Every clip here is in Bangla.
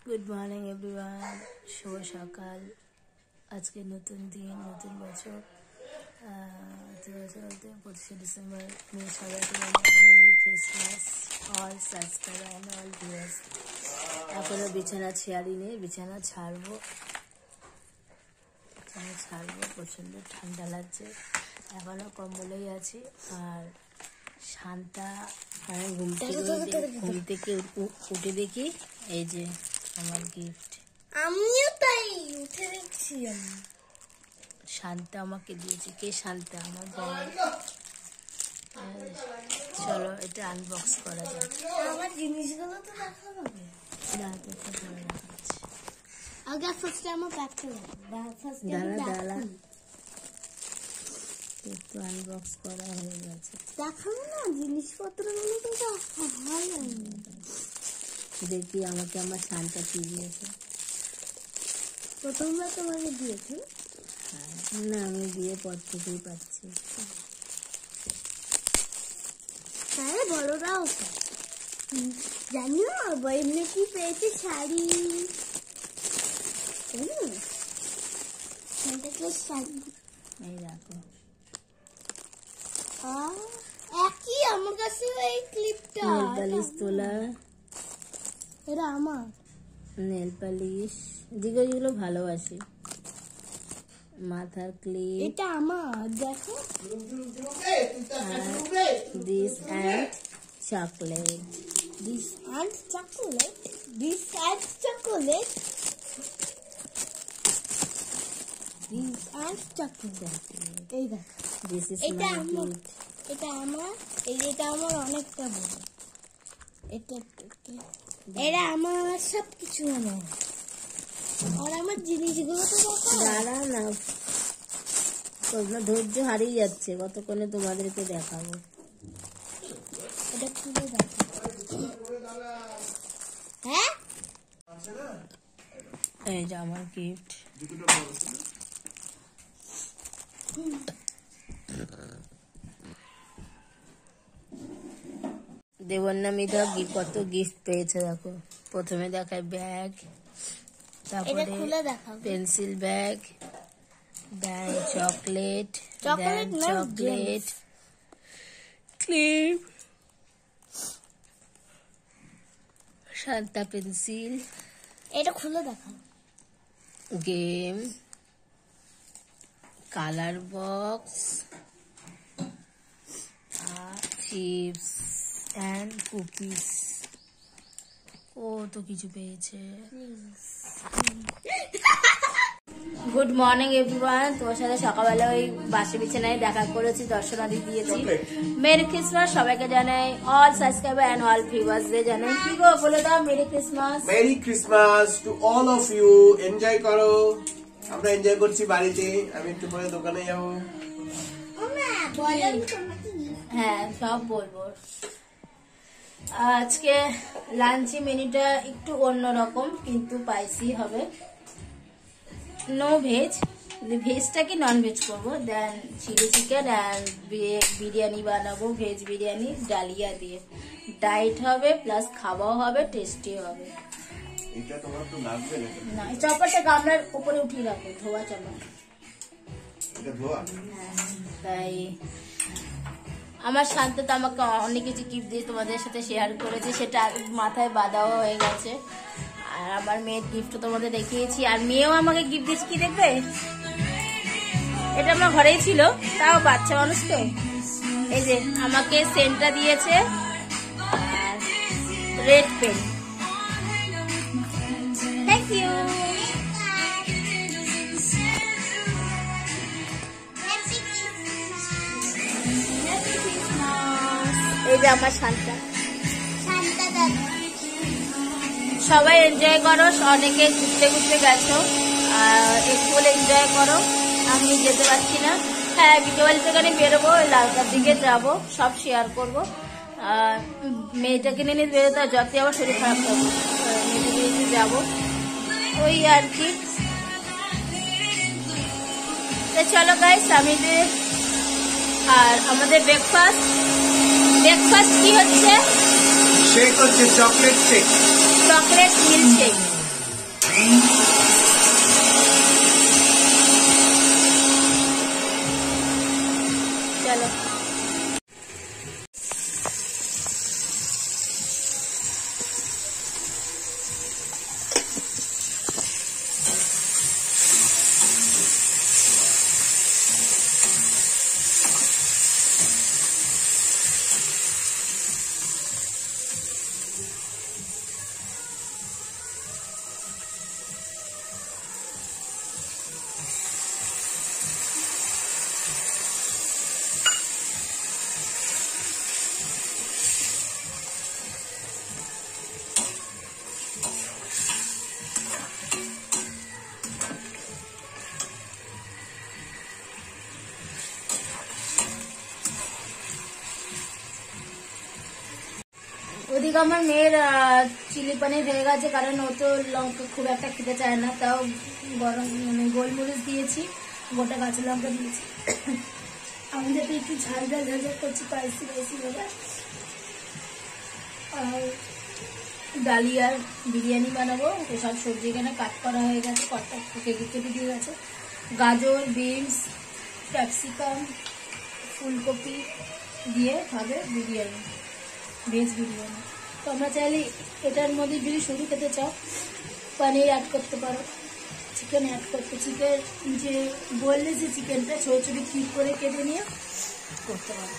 গুড মর্নিং এভরিওয়ান, শুভ সকাল। আজকে নতুন দিন, নতুন বছর। 25শে ডিসেম্বর। মেয়ে সবাইকে merry Christmas all subscriber and all viewers. এখনও বিছানা ছেড়িনি, বিছানা ছাড়বো। প্রচণ্ড ঠান্ডা লাগছে, এখনও কম্বলেই আছি। আর শান্তা ঘুম থেকে উঠে দেখি এই যে আমার গিফট। আমিও তাই উঠে দেখছি। শান্তা আমাকে দিয়েছে। কে শান্তা? আমার বাবা। চলো এটা আনবক্স করা যাক। আমার জিনিসগুলো তো দেখা হবে। আগে ফার্স্টে আমার ব্যাগটা দাঁড়া একটু আনবক্স করা হয়ে গেছে। দেখাবো না জিনিসপত্রগুলো তো ভালো। দেখি আমাকে আমার শান্তা কি দিয়েছে। প্রথমবার তোমাকে দিয়েছে? না, আমি বিয়ে পর থেকেই পাচ্ছি। তাহলে বড়রাও জানিও এমনি কি পেয়েছে? শাড়ি। এই রাখো। একই আমার কাছে এই ক্লিপটা। নেল পালিশ তোলা। এটা আমার নেল পালিশ যেগুলো ভালোবাসি। মাথার ক্লিপ। এটা আমার, দেখো। This and chocolate. This and chocolate. This and chocolate. This and chocolate. এই দেখো। This is এটা my আমার। gift. এটা আমার। এটা আমার অনেকটা বড়। এটা আমার সবকিছু আমার। আর আমার জিনিসগুলো তো দেখো। দাঁড়া না, ধৈর্য হারিয়ে যাচ্ছে, কতক্ষণে তোমাদেরকে দেখাবো। এটা খুলে দেখো। হ্যাঁ, এই যে আমার গিফট। দেবন্নামিদা কত গিফট পেয়েছে দেখো। প্রথমে দেখায় ব্যাগ, তারপরে pencil bag, then chocolate, chocolate clip, Santa pencil, এটা খুলে দেখা, game, colour box, chips and cookies. ও তো কিছু পেয়েছে। গুড মর্নিং এভরিওয়ান, তোমার সাথে সকালবেলা ওই বাসে বিছানায় দেখা করেছি, দর্শনাদি দিয়েছি। মেরি ক্রিসমাস সবাইকে জানাই, অল সাবস্ক্রাইবার এন্ড অল ভিউয়ার্সদের জানাই। কি গো বলে দাও, merry Christmas. Merry Christmas to all of you. Enjoy করো, আমরা এনজয় করছি বাড়িতে। আমি একটু পরে দোকানে যাবো। হ্যাঁ, সব বলবো। আজকে লাঞ্চে মেনুটা একটু অন্যরকম, কিন্তু স্পাইসি হবে। নো ভেজ, ভেজটা কি নন ভেজ করবো। দেন চিলি চিকেন অ্যান্ড বিরিয়ানি বানাবো, ভেজ বিরিয়ানি ডালিয়া দিয়ে। ডাইট হবে প্লাস খাওয়াও হবে, টেস্টিও হবে। না, চপারটা গামলার উপরে উঠিয়ে রাখো, ধোয়া চপার। তাই আমার শান্ত তো আমাকে অনেক কিছু গিফট দিয়ে তোমাদের সাথে শেয়ার করেছে, সেটা মাথায় বাঁধাও হয়ে গেছে। আর আমার মেয়ের গিফট তোমাদের দেখিয়েছি, আর মেয়েও আমাকে গিফট দিয়েছে। কি দেখবে, এটা আমার ঘরেই ছিল, তাও বাচ্চা মানুষ তো। এই যে আমাকে সেন্টটা দিয়েছে আর রেড পেন। Thank you. এই যে আমার শান্তা। সবাই এনজয় করো, অনেকে ঘুরতে ঘুরতে গেছো, একটু বলে এনজয় করো। আমি যেতে পারছি না। হ্যাঁ, বিকেল থেকে বেরোবো, লালকার দিকে যাবো, সব শেয়ার করবো। মেয়েটাকে নিয়ে বেরোতে যতই আমার শরীর খারাপ করবো, মেয়েটাকে নিয়ে যাবো, ওই আর কি। চলো গাইস, আর আমাদের ব্রেকফাস্ট কি হচ্ছে? শেক হচ্ছে, chocolate shake, chocolate milk shake. এদিকে আমার মেয়ের চিলি পনির হয়ে গেছে, কারণ ও তো লঙ্কা খুব একটা খেতে চায় না, তাও গরম মানে গোলমরিচ দিয়েছি, গোটা কাঁচা লঙ্কা দিয়েছি। আমাদের তো একটু ঝাল ঝাল ঝাল করছি, স্পাইসি ভাবে। আর ডালিয়ার বিরিয়ানি বানাবো, সব সবজি এখানে কাট করা হয়ে গেছে, কটটা কেটে দিয়ে গেছে। গাজর, বিনস, ক্যাপসিকাম, ফুলকপি দিয়ে হবে বিরিয়ানি, ভেজ বিরিয়ানি। তো আমরা চাইলে এটার মধ্যে যদি শুধু খেতে চাও পনির অ্যাড করতে পারো, চিকেন অ্যাড করতে, চিকেন যে বললে যে চিকেনটা ছোটো ছোটো কিউব করে কেটে নিয়ে করতে পারো।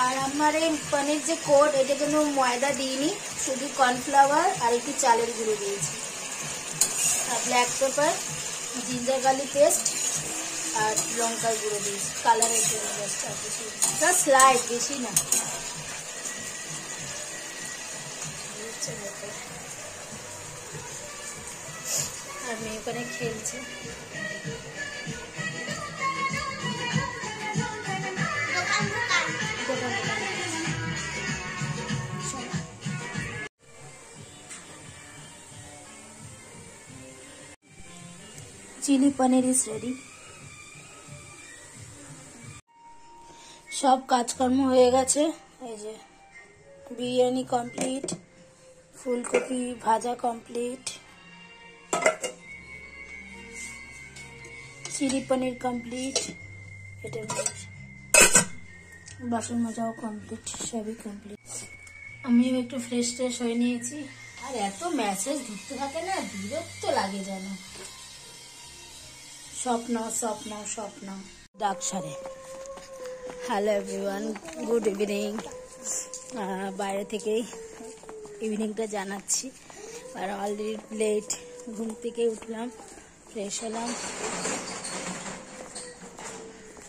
আর আমার এই পনির যে কোট, এটা কোনো ময়দা দিইনি, শুধু কর্নফ্লাওয়ার আর একটু চালের গুঁড়ো দিয়েছি, আর black pepper, ginger garlic paste আর লঙ্কার গুঁড়ো দিয়েছি কালারের জন্য, জাস্ট স্লাইড, বেশি না। আর মেয়ে ওখানে খেলছে। Chilli paneer is ready. সব কাজকর্ম হয়ে গেছে, এই যে বিরিয়ানি কমপ্লিট, ফুলকপি ভাজা কমপ্লিট, চিলি পনির কমপ্লিট, এটা বাসন মাজাও কমপ্লিট, সবই কমপ্লিট। আমিও একটু ফ্রেশ ট্রেশ হয়ে নিয়েছি। আর এত মেসেজ ঢুকতে থাকে না, বিরক্ত লাগে যেন। স্বপ্ন স্বপ্ন স্বপ্ন ডাক সারে। Hello everyone, good evening. বাইরে থেকেই ইভিনিংটা জানাচ্ছি। আর অলরেডি লেট, ঘুম থেকে উঠলাম, ফ্রেশ হলাম।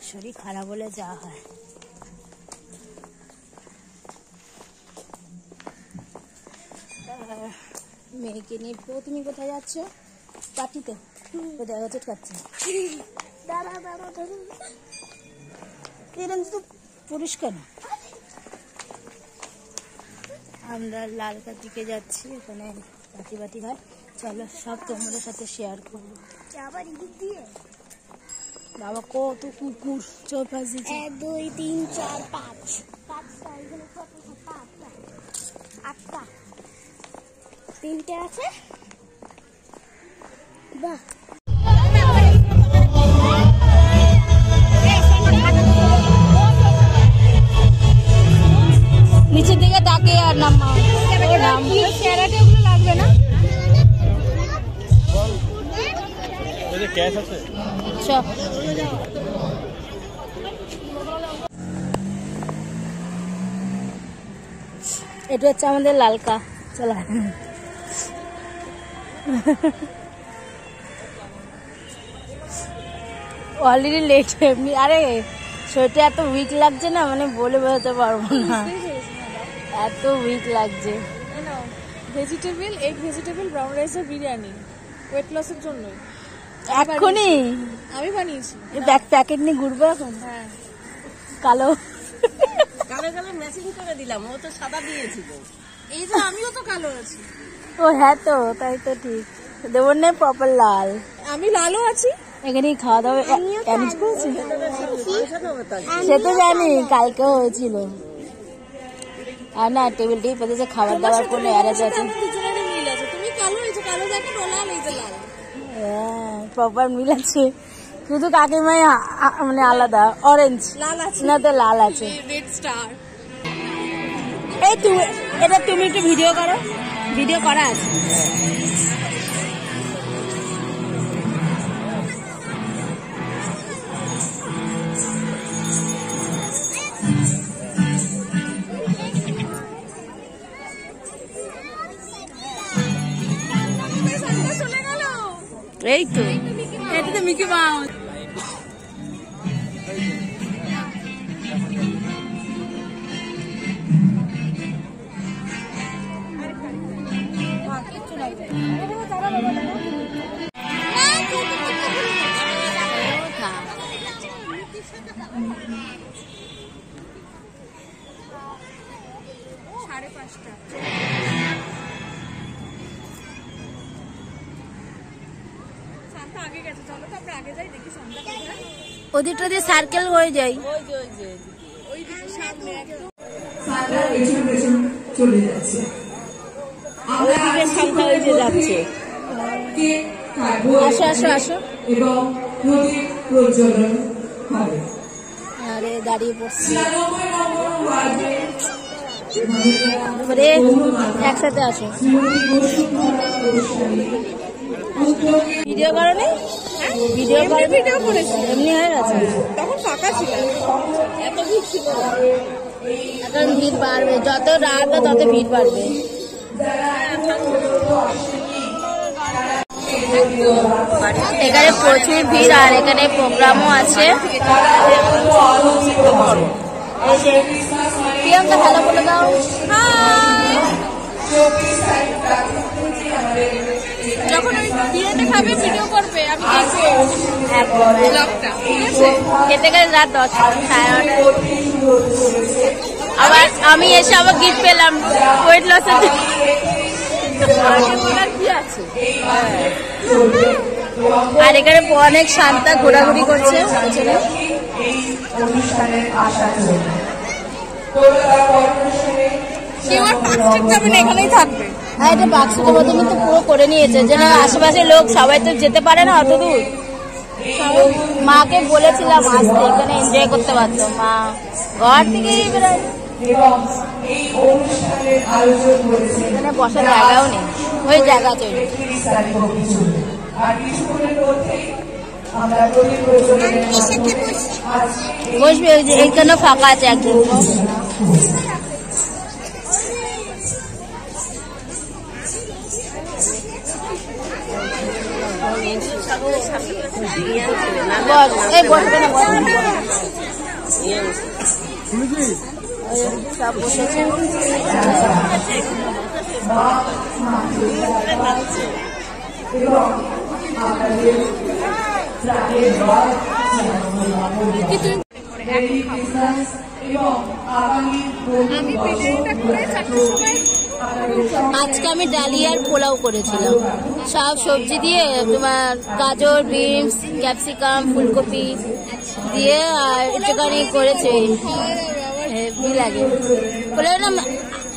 শরীর খারাপ হলে যা হয়। মেয়েকে নিয়ে তুমি কোথায় যাচ্ছ? পার্টিতে? দেখা যাচ্ছে খাচ্ছে। এরকম তো পরিষ্কার না। আমরা লালকার দিকে যাচ্ছি, ওখানে পাটি বাটি হয়। চলো সব তোমাদের সাথে শেয়ার করবো। বাবা কত কুকুর চৌপাশ দিচ্ছে। 1 2 3 4 5 8টা 3টে আছে। বাহ, নিচের দিকে তাকে আর নামাও। চেহারাটা ওগুলো লাগবে না। সব এটা হচ্ছে আমাদের লালকা। চলো অলরেডি লেট। এমনি আরে শরীরটা এত উইক লাগছে না, মানে বলে বোঝাতে পারবো না, এত উইক লাগছে। ভেজিটেবল, এগ ভেজিটেবল ব্রাউন রাইসের বিরিয়ানি ওয়েট লসের জন্য এক্ষুনি আমি বানিয়েছি। প্যাকেট নিয়ে ঘুরবো এখন। হ্যাঁ, কালো কালো কালো ম্যাচিং করে দিলাম, ও তো সাদা দিয়েছিল। এই যে আমিও তো কালো আছি। ও হ্যাঁ, তো তাই তো ঠিক। দেবর নেই প্রপার লাল, আমি লালও আছি। এখানেই খাওয়া দাওয়া অ্যারেঞ্জ করেছি। সে তো জানি, কালকেও হয়েছিল। আর না টেবিল টিপ পেতেছে, খাবার দাবার কোনো অ্যারেঞ্জ আছে। দুজনেরই মিল আছে, তুমি কালো, এই যে কালো জ্যাকেট, ও লাল, এই যে লাল। হ্যাঁ, প্রপার মিল আছে, শুধু কাকিমাই মানে আলাদা। অরেঞ্জ লাল আছে না, তো লাল আছে। Red star. এই তুমি এটা তুমি একটু ভিডিও করো, ভিডিও করা আছে। এই তো এটা তো মিকি মাউস। ওদিকটা দিয়ে সার্কেল হয়ে যায়। চলে যাচ্ছে আসো আসো আসো। এবং নদীর প্রজ্বলন হবে। আরে দাঁড়িয়ে পড়ছি, একসাথে আসো। ভিডিও করো নি? ভিডিও করেছি, এমনি হয়ে গেছে। তখন ফাঁকা ছিল, এত ভিড় ছিল। এখন ভিড় বাড়বে, যত রাত হবে তত ভিড় বাড়বে। এখানে প্রচুর ভিড়, আর এখানে প্রোগ্রামও আছে। প্রিয়াঙ্কা ভালো বলে দাও। যখন ওই বিয়েতে খাবে ভিডিও করবে, আমি খেতে গেলে রাত 10টা, সাড়ে 9টা। আবার আমি এসে আবার গিফট পেলাম ওয়েট লসের। কি আছে? আর এখানে অনেক শান্তা ঘোরাঘুরি করছে। এখানেই থাকবে। হ্যাঁ, এটা বাক্সটা মতো কিন্তু পুরো করে নিয়েছে, যেন আশেপাশের লোক সবাই তো যেতে পারে না অত দূর। মাকে বলেছিলাম আসতে, এখানে এনজয় করতে পারতো। মা ঘর থেকেই বেরোয়, এখানে বসার জায়গাও নেই, ওই জায়গা তৈরি। বসবে, ওই যে এইখানে ফাঁকা আছে একজন। বস, এই বসবে না, সব বসেছে। আজকে আমি ডালিয়ার পোলাও করেছিলাম, সব সবজি দিয়ে, তোমার গাজর, বিনস, ক্যাপসিকাম, ফুলকপি দিয়ে, আর একটুখানি করেছে। হেভি লাগে। বলে না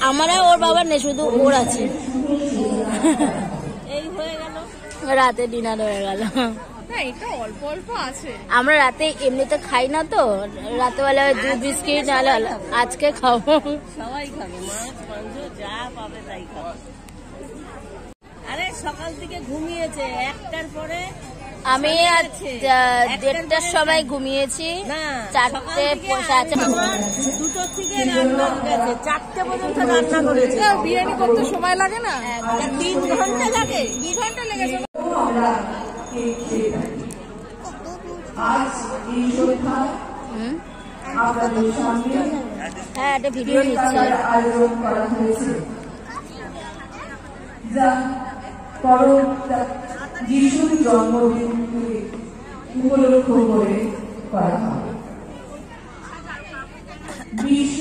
আমার আর ওর বাবার নেই, শুধু ওর আছে। এই হয়ে গেল, রাতে ডিনার হয়ে গেল। এটা অল্প অল্প আছে। আমরা রাতে এমনিতে খাই না তো, রাতেবেলা দুধ বিস্কিট নাহলে আজকে খাবো। সবাই খাবে, মাছ মাংস যা পাবে তাই খাবে। আরে সকাল থেকে ঘুমিয়েছে, 1টার পরে আমি 1:30টার সময় ঘুমিয়েছি, 4টে 2টোর থেকে রান্না গেছে, 4টে পর্যন্ত রান্না করেছে। বিরিয়ানি করতে সময় লাগে না? 3 ঘন্টা লাগে, 2 ঘন্টা লেগেছে। হ্যাঁ, একটা ভিডিও নিচ্ছে। যিশুর জন্মদিনকে উপলক্ষ করে করা হয়। বিশ্ব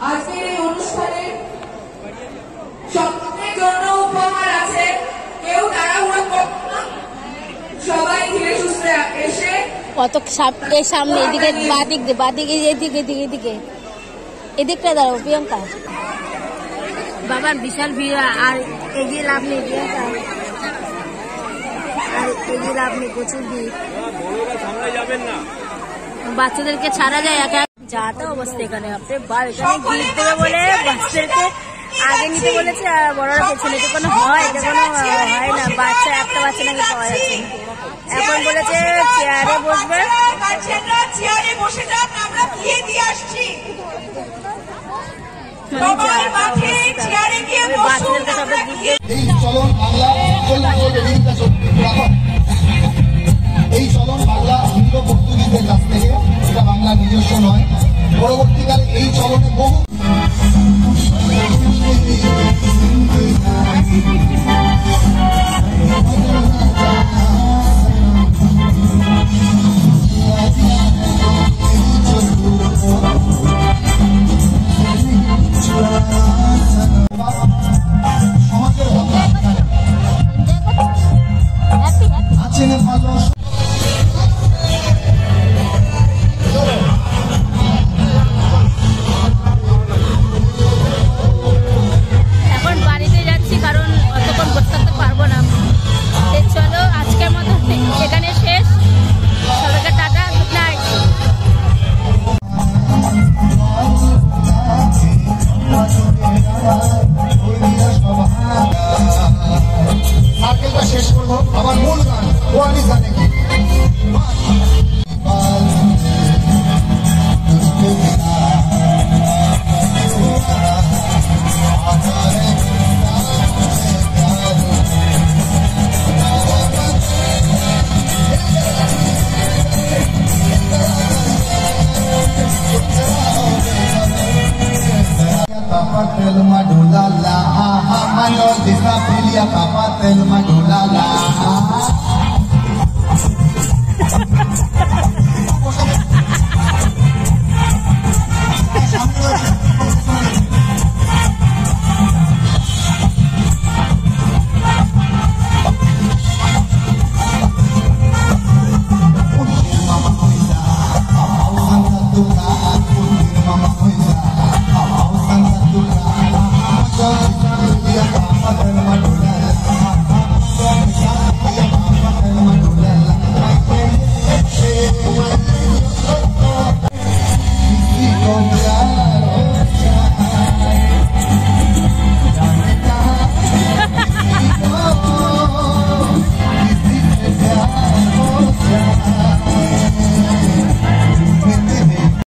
আজকের এই অনুষ্ঠানে সকলের জন্য উপহার আছে, কেউ তাড়াহুড়ো করবে না, সবাই ধীরে সুস্থে এসে কত সামনে এদিকে বাদিকে এদিকে এদিকটা দাঁড়াও প্রিয়াঙ্কা। বাবার বিশাল ভিড়, আর এগিয়ে লাভ নেই প্রিয়াঙ্কা, আর এগিয়ে লাভ নেই, প্রচুর ভিড়। বাচ্চাদেরকে ছাড়া যায় একা, যাতা অবস্থা এখানে। আপনি এখানে ভিড় দেবে বলে বাচ্চাদেরকে আগে নিতে বলেছে আর বড়রা পেছনে। এটা কোনো হয়? এটা কোনো হয় না। বাচ্চা একটা বাচ্চা নাকি পাওয়া যাচ্ছে। এখন বলেছে চেয়ারে বসবে, চেয়ারে বসে যান, আমরা বিয়ে দিয়ে আসছি। বাচ্চাদেরকে সবাই দিকে এই চলন বাংলা এই চলন বাংলা ইন্দো পর্তুগিজের কাছ থেকে, এটা বাংলা নিজস্ব নয়। পরবর্তীকালে এই চলনে বহু শেষ করবো। আমার মূল গান ওয়ানি জানে কি Kapatelma dulala, aha, mano disabilia kapatelma.